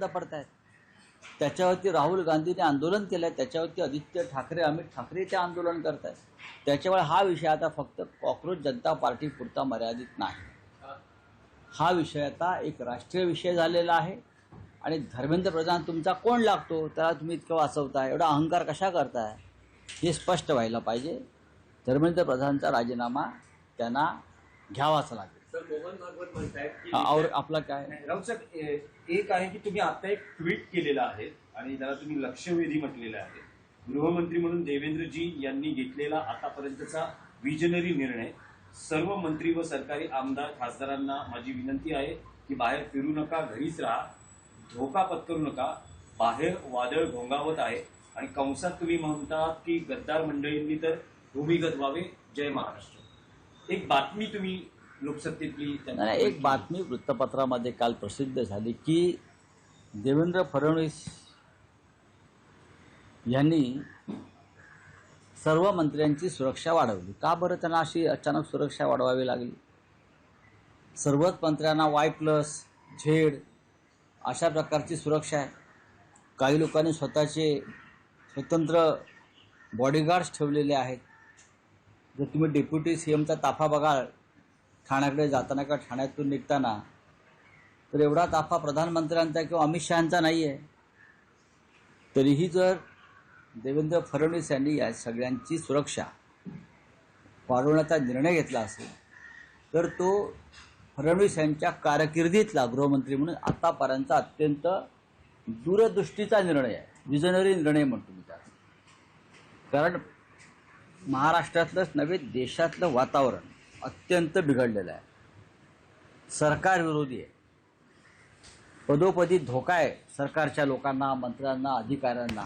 बंद पडतायत. त्याच्यावरती राहुल गांधीने आंदोलन केलंय, त्याच्यावरती आदित्य ठाकरे, अमित ठाकरे ते आंदोलन करतायत. त्याच्यामुळे हा विषय आता फक्त कॉक्रोच जनता पार्टी पुरता मर्यादित नाही. हा विषय आता एक राष्ट्रीय विषय झालेला आहे. आणि धर्मेंद्र प्रधान तुमचा कोण लागतो, त्याला तुम्ही इतकं वाचवताय, एवढा अहंकार कशा करताय, हे स्पष्ट व्हायला पाहिजे. धर्मेंद्र प्रधानचा राजीनामा त्यांना घ्यावाच लागेल. सर, मोहन भागवत म्हणतायत की और आपला काय राऊत साहेब, एक आहे की तुम्ही आता एक ट्विट केलेलं आहे आणि त्याला तुम्ही लक्षवेधी म्हटलेलं आहे. गृहमंत्री म्हणून देवेंद्रजी यांनी घेतलेला आतापर्यंतचा विजनरी निर्णय. सर्व मंत्री व सरकारी आमदार खासदारांना माझी विनंती आहे की बाहेर फिरू नका, घरीच राहा, धोका पत्करू नका, बाहेर वादळ घोंगावत आहे. आणि कंसात तुम्ही म्हणतात की गद्दार मंडळींनी तर भूमिगत व्हावे, जय महाराष्ट्र. एक बातमी तुम्ही लोकसत्तेतली नाही, एक बातमी वृत्तपत्रामध्ये काल प्रसिद्ध झाली की देवेंद्र फडणवीस यांनी सर्व मंत्र्यांची सुरक्षा वाढवली. का बरं त्यांना अशी अचानक सुरक्षा वाढवावी लागली? सर्वच मंत्र्यांना Y+Z अशा प्रकारची सुरक्षा आहे. काही लोकांनी स्वतःचे स्वतंत्र बॉडीगार्ड्स ठेवलेले आहेत. जर तुम्ही डेप्युटी सीएमचा ताफा बघाल ठाण्याकडे जाताना किंवा ठाण्यातून निघताना, तर एवढा ताफा प्रधानमंत्र्यांचा किंवा अमित शहांचा नाही आहे. तरीही जर देवेंद्र फडणवीस यांनी या सगळ्यांची सुरक्षा वाढवण्याचा निर्णय घेतला असेल तर तो फडणवीस यांच्या कारकिर्दीतला गृहमंत्री म्हणून आतापर्यंतचा अत्यंत दूरदृष्टीचा निर्णय आहे, विजनरी निर्णय म्हणतो मी त्याला. कारण महाराष्ट्रातलंच नव्हे, देशातलं वातावरण अत्यंत बिघडलेलं आहे, सरकार विरोधी आहे, पदोपदी धोका आहे सरकारच्या लोकांना, मंत्र्यांना, अधिकाऱ्यांना.